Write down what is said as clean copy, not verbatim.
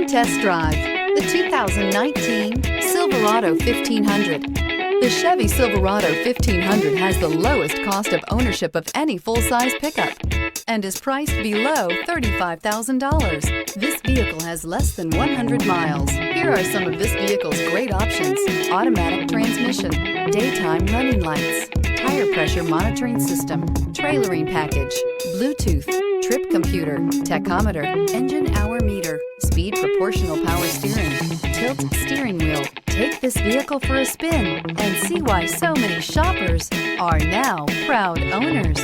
Come test drive the 2019 Silverado 1500. The Chevy Silverado 1500 has the lowest cost of ownership of any full-size pickup and is priced below $35,000. This vehicle has less than 100 miles. Here are some of this vehicle's great options: automatic transmission, daytime running lights, tire pressure monitoring system, trailering package, Bluetooth, trip computer, tachometer, engine hour meter, speed proportional power steering, tilt steering wheel. Take this vehicle for a spin and see why so many shoppers are now proud owners.